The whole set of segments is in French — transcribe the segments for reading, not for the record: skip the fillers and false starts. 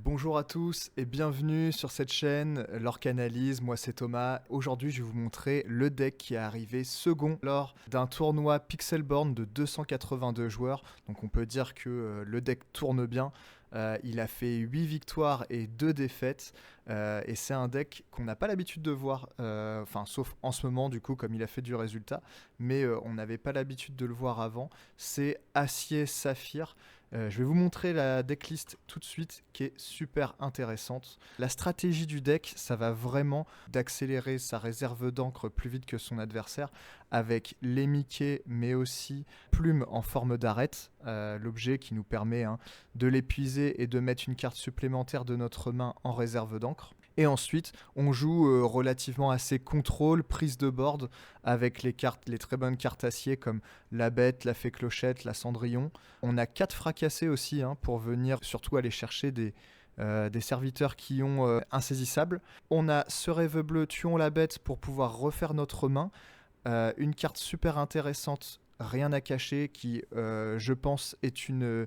Bonjour à tous et bienvenue sur cette chaîne L'Orcanalyse, moi c'est Thomas. Aujourd'hui je vais vous montrer le deck qui est arrivé second lors d'un tournoi Pixelborn de 282 joueurs. Donc on peut dire que le deck tourne bien. Il a fait 8 victoires et 2 défaites. Et c'est un deck qu'on n'a pas l'habitude de voir, sauf en ce moment du coup comme il a fait du résultat. Mais on n'avait pas l'habitude de le voir avant. C'est Acier Saphir. Je vais vous montrer la decklist tout de suite qui est super intéressante. La stratégie du deck, ça va vraiment d'accélérer sa réserve d'encre plus vite que son adversaire avec les Mickey mais aussi Plume en forme d'arête, l'objet qui nous permet de l'épuiser et de mettre une carte supplémentaire de notre main en réserve d'encre. Et ensuite, on joue relativement assez contrôle, prise de board avec les très bonnes cartes acier comme la bête, la fée clochette, la cendrillon. On a 4 fracassés aussi pour venir surtout aller chercher des serviteurs qui ont insaisissables. On a ce rêve bleu, tuons la bête pour pouvoir refaire notre main. Une carte super intéressante, rien à cacher, qui je pense est une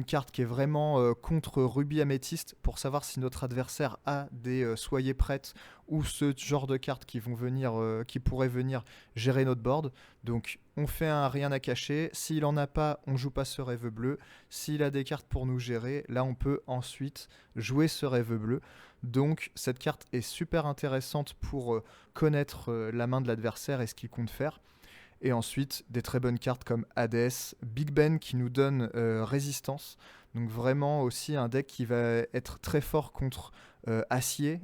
carte qui est vraiment contre Rubis Améthyste pour savoir si notre adversaire a des Soyez prêtes ou ce genre de cartes qui pourraient venir gérer notre board. Donc on fait un rien à cacher. S'il en a pas, on joue pas ce rêve bleu. S'il a des cartes pour nous gérer, là on peut ensuite jouer ce rêve bleu. Donc cette carte est super intéressante pour connaître la main de l'adversaire et ce qu'il compte faire. Et ensuite, des très bonnes cartes comme Hades, Big Ben qui nous donne résistance. Donc vraiment aussi un deck qui va être très fort contre Acier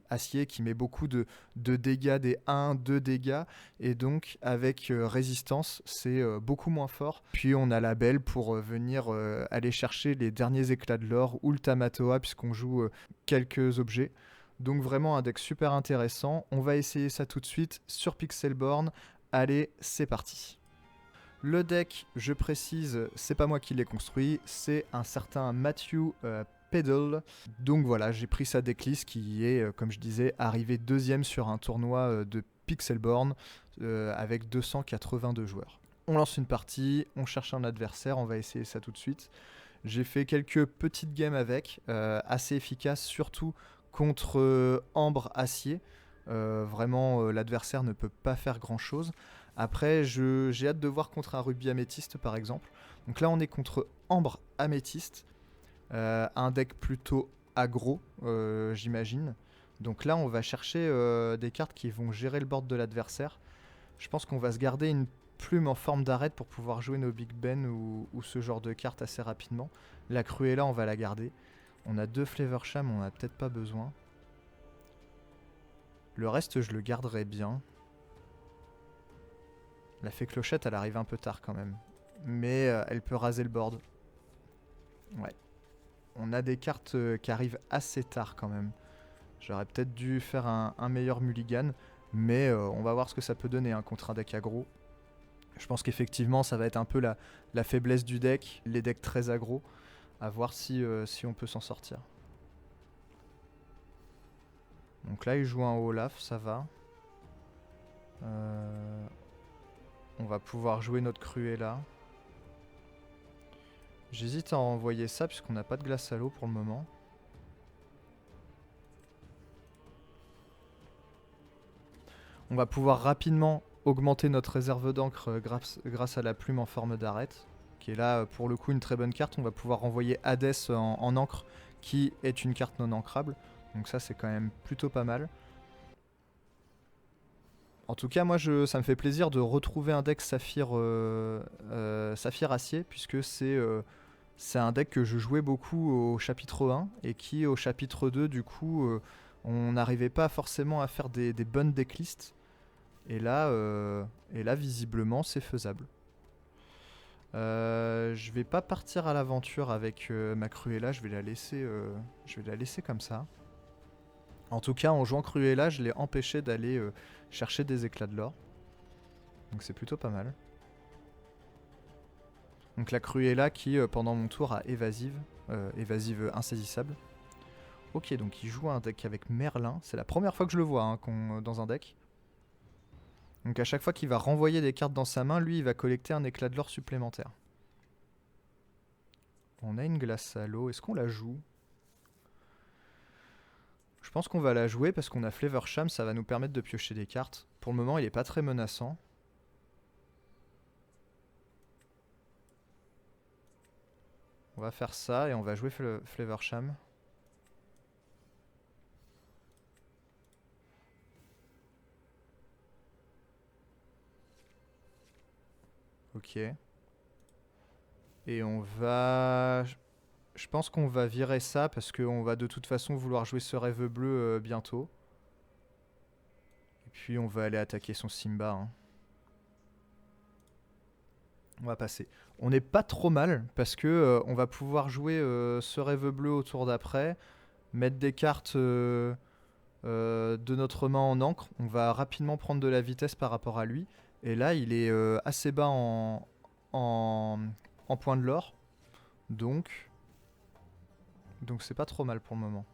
qui met beaucoup de dégâts, des 1-2 dégâts. Et donc avec résistance, c'est beaucoup moins fort. Puis on a la belle pour venir aller chercher les derniers éclats de l'or ou le Tamatoa puisqu'on joue quelques objets. Donc vraiment un deck super intéressant. On va essayer ça tout de suite sur Pixelborn. Allez, c'est parti. Le deck, je précise, c'est pas moi qui l'ai construit, c'est un certain Matthew Peddle. Donc voilà, j'ai pris sa decklist qui est, comme je disais, arrivé deuxième sur un tournoi de Pixelborn avec 282 joueurs. On lance une partie, on cherche un adversaire, on va essayer ça tout de suite. J'ai fait quelques petites games avec, assez efficaces, surtout contre Ambre Acier. Vraiment, l'adversaire ne peut pas faire grand chose. Après, j'ai hâte de voir contre un Rubis Améthyste par exemple. Donc là, on est contre Ambre Améthyste, un deck plutôt aggro, j'imagine. Donc là, on va chercher des cartes qui vont gérer le board de l'adversaire. Je pense qu'on va se garder une plume en forme d'arête pour pouvoir jouer nos Big Ben ou ce genre de cartes assez rapidement. La Cruella, on va la garder. On a 2 Flavor Sham, on n'a peut-être pas besoin. Le reste, je le garderai bien. La fée clochette, elle arrive un peu tard quand même. Mais elle peut raser le board. Ouais. On a des cartes qui arrivent assez tard quand même. J'aurais peut-être dû faire un meilleur mulligan. Mais on va voir ce que ça peut donner contre un deck aggro. Je pense qu'effectivement, ça va être un peu la faiblesse du deck. Les decks très aggro. À voir si on peut s'en sortir. Donc là, il joue un Olaf, ça va. On va pouvoir jouer notre Cruella. J'hésite à envoyer ça puisqu'on n'a pas de glace à l'eau pour le moment. On va pouvoir rapidement augmenter notre réserve d'encre grâce à la plume en forme d'arête, qui est là pour le coup une très bonne carte. On va pouvoir envoyer Hades en encre, qui est une carte non ancrable. Donc ça, c'est quand même plutôt pas mal. En tout cas, moi, ça me fait plaisir de retrouver un deck Saphir Acier, puisque c'est un deck que je jouais beaucoup au chapitre 1, et qui, au chapitre 2, du coup, on n'arrivait pas forcément à faire des bonnes decklists. Et là, visiblement, c'est faisable. Je vais pas partir à l'aventure avec ma Cruella, je vais la laisser comme ça. En tout cas, en jouant Cruella, je l'ai empêché d'aller chercher des éclats de l'or. Donc c'est plutôt pas mal. Donc la Cruella qui, pendant mon tour, a évasive insaisissable. Ok, donc il joue un deck avec Merlin. C'est la première fois que je le vois dans un deck. Donc à chaque fois qu'il va renvoyer des cartes dans sa main, lui, il va collecter un éclat de l'or supplémentaire. On a une glace à l'eau. Est-ce qu'on la joue ? Je pense qu'on va la jouer parce qu'on a Flavorsham, ça va nous permettre de piocher des cartes. Pour le moment, il est pas très menaçant. On va faire ça et on va jouer Flavorsham. Ok. Et on va... Je pense qu'on va virer ça parce qu'on va de toute façon vouloir jouer ce rêve bleu bientôt. Et puis on va aller attaquer son Simba. Hein. On va passer. On n'est pas trop mal parce que on va pouvoir jouer ce rêve bleu au tour d'après, mettre des cartes de notre main en encre. On va rapidement prendre de la vitesse par rapport à lui. Et là, il est assez bas en point de l'or. Donc c'est pas trop mal pour le moment.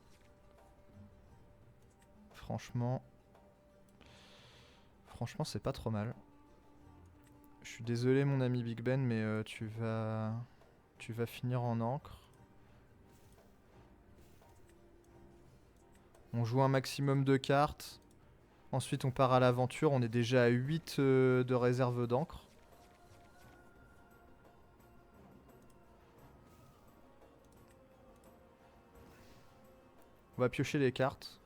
Franchement, c'est pas trop mal. Je suis désolé mon ami Big Ben, mais tu vas finir en encre. On joue un maximum de cartes. Ensuite on part à l'aventure. On est déjà à 8 de réserve d'encre. On va piocher les cartes.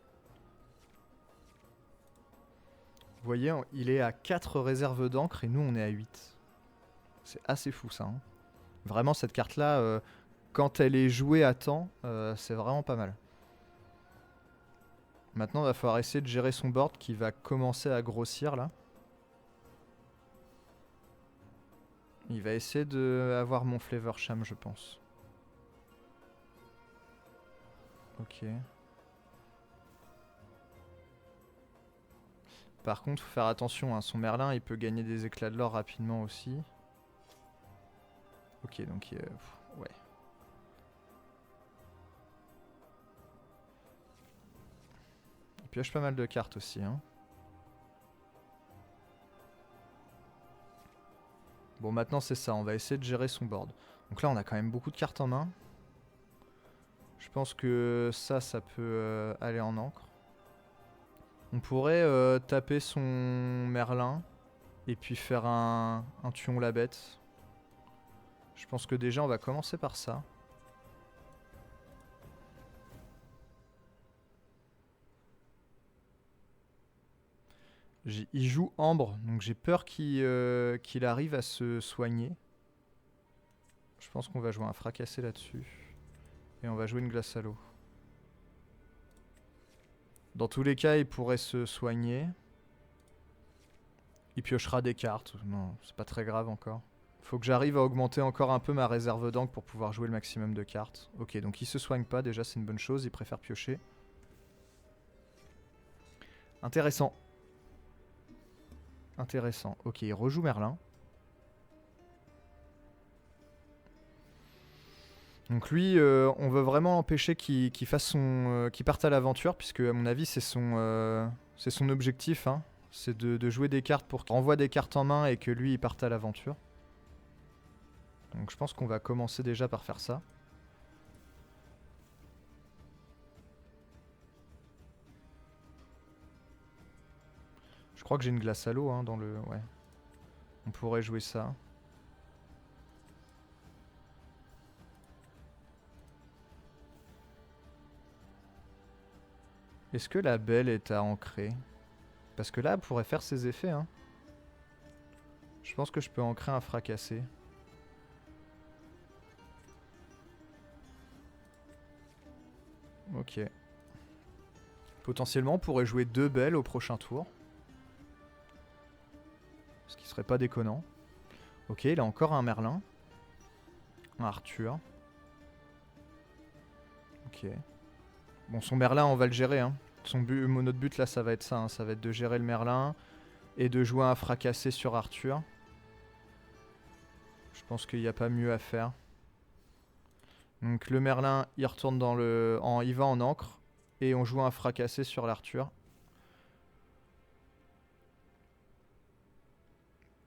Vous voyez, il est à 4 réserves d'encre et nous on est à 8. C'est assez fou ça. Hein. Vraiment cette carte là, quand elle est jouée à temps, c'est vraiment pas mal. Maintenant il va falloir essayer de gérer son board qui va commencer à grossir là. Il va essayer d'avoir mon Flavorsham je pense. Ok. Par contre, faut faire attention, hein, son Merlin, il peut gagner des éclats de l'or rapidement aussi. Ok, donc ouais. Il pioche pas mal de cartes aussi. Hein. Bon, maintenant c'est ça, on va essayer de gérer son board. Donc là, on a quand même beaucoup de cartes en main. Je pense que ça peut aller en encre. On pourrait taper son Merlin et puis faire un tuon la bête. Je pense que déjà on va commencer par ça. Il joue Ambre, donc j'ai peur qu'il arrive à se soigner. Je pense qu'on va jouer un fracassé là-dessus. Et on va jouer une glace à l'eau. Dans tous les cas, il pourrait se soigner. Il piochera des cartes. Non, c'est pas très grave encore. Faut que j'arrive à augmenter encore un peu ma réserve d'encre pour pouvoir jouer le maximum de cartes. Ok, donc il se soigne pas, déjà c'est une bonne chose, il préfère piocher. Intéressant. Intéressant. Ok, il rejoue Merlin. Donc lui, on veut vraiment empêcher qu'il parte à l'aventure, puisque à mon avis c'est son objectif, hein. C'est de jouer des cartes pour qu'il renvoie des cartes en main et que lui il parte à l'aventure. Donc je pense qu'on va commencer déjà par faire ça. Je crois que j'ai une glace à l'eau hein, dans le... Ouais. On pourrait jouer ça. Est-ce que la belle est à ancrer? Parce que là, elle pourrait faire ses effets. Hein. Je pense que je peux ancrer un fracassé. Ok. Potentiellement, on pourrait jouer 2 belles au prochain tour. Ce qui serait pas déconnant. Ok, il a encore un Merlin. Un Arthur. Ok. Bon, son Merlin, on va le gérer. Hein. Notre but là, ça va être ça. Hein. Ça va être de gérer le Merlin et de jouer un fracassé sur Arthur. Je pense qu'il n'y a pas mieux à faire. Donc le Merlin, il retourne il va en encre. Et on joue un fracassé sur l'Arthur.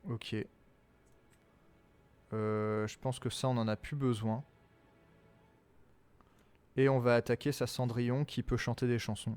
Ok. Je pense que ça, on en a plus besoin. Et on va attaquer sa Cendrillon qui peut chanter des chansons.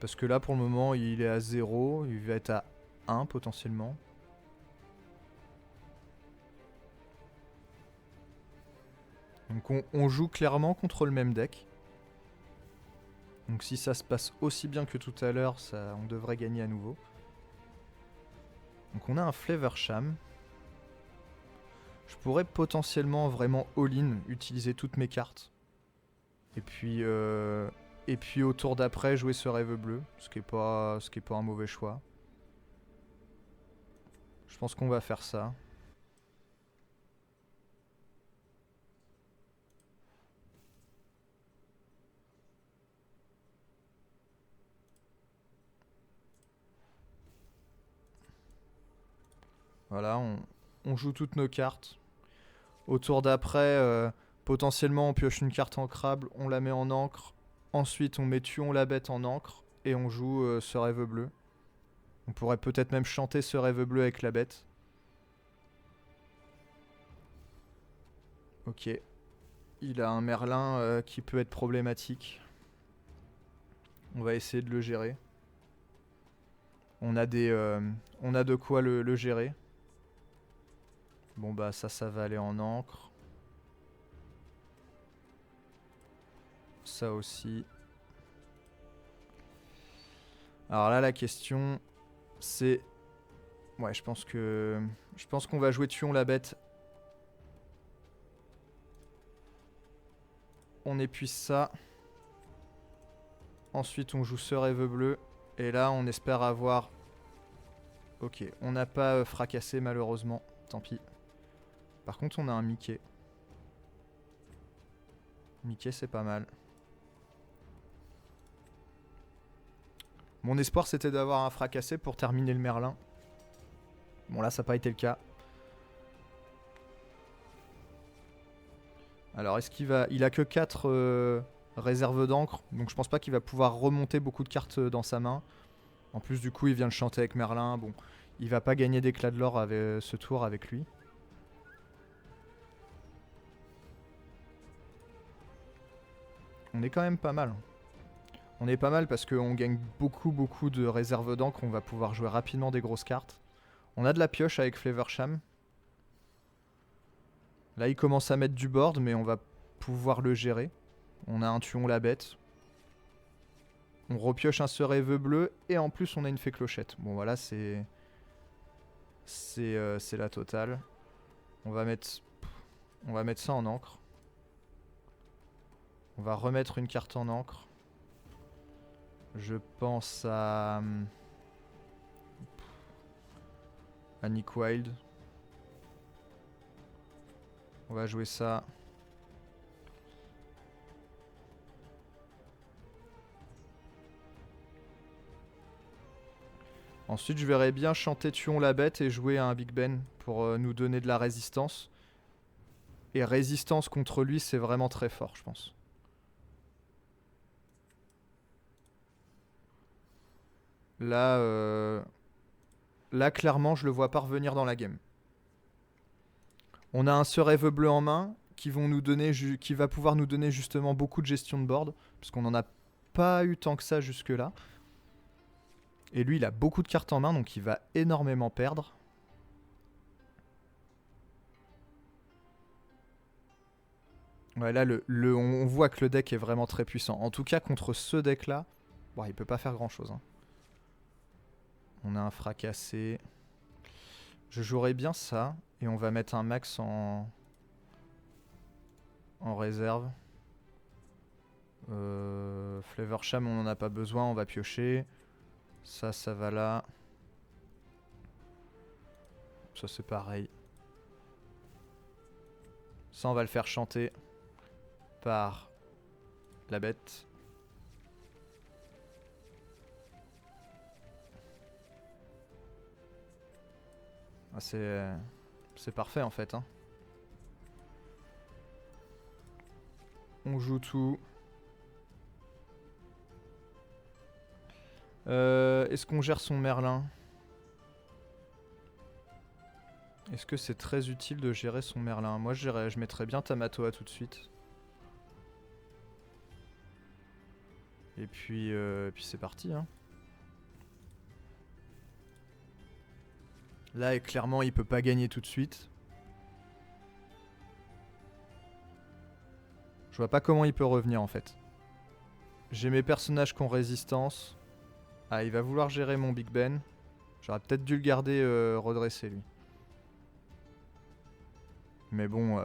Parce que là, pour le moment, il est à 0. Il va être à 1 potentiellement. Donc on joue clairement contre le même deck. Donc si ça se passe aussi bien que tout à l'heure, on devrait gagner à nouveau. Donc on a un Flavorsham. Je pourrais potentiellement vraiment all-in, utiliser toutes mes cartes. Et puis au tour d'après, jouer ce rêve bleu, ce qui est pas un mauvais choix. Je pense qu'on va faire ça. Voilà, on joue toutes nos cartes. Au tour d'après, potentiellement on pioche une carte ancrable, on la met en encre. Ensuite on met tuons la bête en encre et on joue ce rêve bleu. On pourrait peut-être même chanter ce rêve bleu avec la bête. Ok. Il a un Merlin qui peut être problématique. On va essayer de le gérer. On a de quoi le gérer. Bon bah ça va aller en encre. Ça aussi. Alors là la question c'est... Ouais je pense qu'on va jouer tuons la bête. On épuise ça. Ensuite on joue ce rêve bleu. Et là on espère avoir... Ok, on n'a pas fracassé malheureusement. Tant pis. Par contre on a un Mickey. Mickey c'est pas mal. Mon espoir c'était d'avoir un fracassé pour terminer le Merlin. Bon là ça n'a pas été le cas. Alors est-ce qu'il va... Il a que 4 réserves d'encre. Donc je pense pas qu'il va pouvoir remonter beaucoup de cartes dans sa main. En plus du coup il vient de chanter avec Merlin. Bon, il va pas gagner d'éclat de l'or avec ce tour avec lui. On est quand même pas mal. On est pas mal parce qu'on gagne beaucoup de réserves d'encre. On va pouvoir jouer rapidement des grosses cartes. On a de la pioche avec Flavorsham. Là il commence à mettre du board mais on va pouvoir le gérer. On a un tuon la bête. On repioche un ce rêve bleu et en plus on a une fée clochette. Bon voilà c'est la totale. On va mettre ça en encre. On va remettre une carte en encre. Je pense à Nick Wild. On va jouer ça. Ensuite, je verrais bien chanter Tuons la bête et jouer à un Big Ben pour nous donner de la résistance. Et résistance contre lui, c'est vraiment très fort, je pense. Là, clairement, je le vois pas revenir dans la game. On a un ce rêve bleu en main qui va pouvoir nous donner justement beaucoup de gestion de board, parce qu'on n'en a pas eu tant que ça jusque-là. Et lui, il a beaucoup de cartes en main, donc il va énormément perdre. Ouais, là, on voit que le deck est vraiment très puissant. En tout cas, contre ce deck-là, bon, il peut pas faire grand-chose. Hein. On a un fracassé. Je jouerais bien ça. Et on va mettre un max en réserve. Flavorsham, on n'en a pas besoin, on va piocher. Ça va là. Ça, c'est pareil. Ça, on va le faire chanter par la bête. Ah, c'est parfait en fait. Hein. On joue tout. Est-ce qu'on gère son Merlin? Est-ce que c'est très utile de gérer son Merlin? Moi je mettrais bien Tamatoa tout de suite. Et puis c'est parti. Hein. Là, clairement, il peut pas gagner tout de suite. Je vois pas comment il peut revenir en fait. J'ai mes personnages qui ont résistance. Ah, il va vouloir gérer mon Big Ben. J'aurais peut-être dû le garder redressé lui. Mais bon,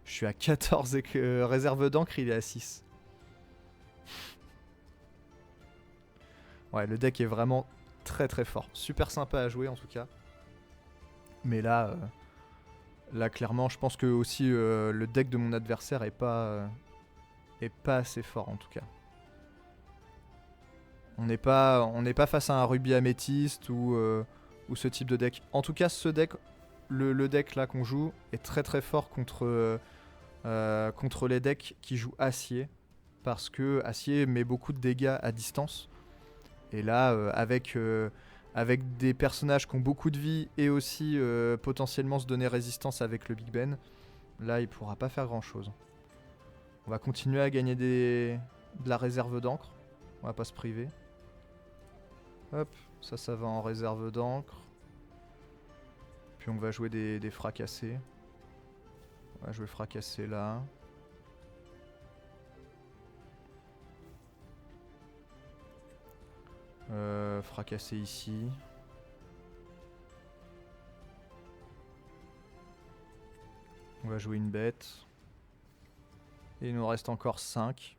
je suis à 14 et que réserve d'encre, il est à 6. Ouais, le deck est vraiment très très fort. Super sympa à jouer en tout cas. Mais là clairement, je pense que aussi le deck de mon adversaire est pas assez fort en tout cas. On n'est pas face à un rubis améthyste ou ce type de deck. En tout cas, ce deck, le deck là qu'on joue, est très très fort contre les decks qui jouent acier. Parce que acier met beaucoup de dégâts à distance. Et là, avec des personnages qui ont beaucoup de vie et aussi potentiellement se donner résistance avec le Big Ben, là, il pourra pas faire grand chose. On va continuer à gagner de la réserve d'encre. On va pas se priver. Hop, ça va en réserve d'encre. Puis on va jouer des fracassés. On va jouer fracassé là. Fracassé ici. On va jouer une bête. Et il nous reste encore 5.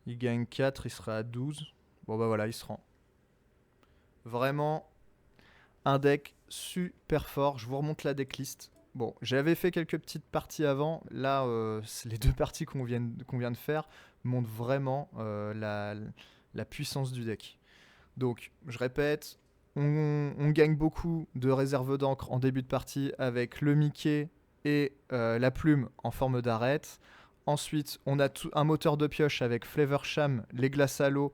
Il gagne 4, il sera à 12. Bon bah voilà, il se rend. Vraiment un deck super fort. Je vous remonte la decklist. Bon, j'avais fait quelques petites parties avant. Là, les 2 parties qu'on vient de faire montrent vraiment la puissance du deck. Donc, je répète, on gagne beaucoup de réserve d'encre en début de partie avec le Mickey et la plume en forme d'arête. Ensuite, on a un moteur de pioche avec Flavor Sham, les glaces à l'eau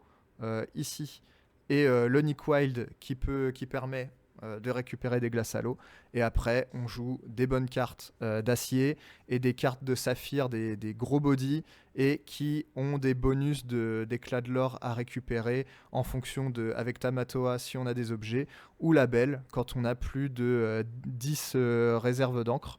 ici, et l'Onic Wild qui permet de récupérer des glaces à l'eau. Et après, on joue des bonnes cartes d'acier et des cartes de saphir, des gros body, et qui ont des bonus d'éclat de l'or à récupérer en fonction avec Tamatoa si on a des objets, ou la belle quand on a plus de 10 réserves d'encre.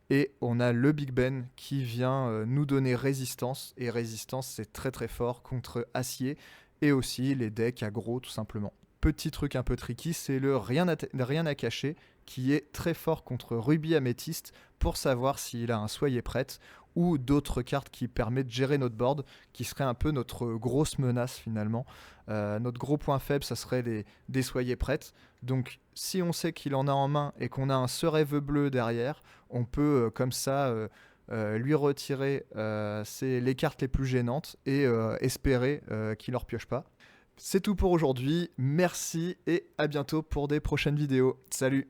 Et on a le Big Ben qui vient nous donner résistance. Et résistance, c'est très très fort contre acier. Et aussi les decks aggro tout simplement. Petit truc un peu tricky, c'est le rien à cacher qui est très fort contre Rubis Améthyste pour savoir s'il a un Soyez Prête ou d'autres cartes qui permettent de gérer notre board, qui serait un peu notre grosse menace finalement. Notre gros point faible, ça serait des Soyez Prêtes. Donc si on sait qu'il en a en main et qu'on a un Ce Rêve Bleu derrière, on peut comme ça lui retirer les cartes les plus gênantes et espérer qu'il ne leur pioche pas. C'est tout pour aujourd'hui, merci et à bientôt pour des prochaines vidéos. Salut!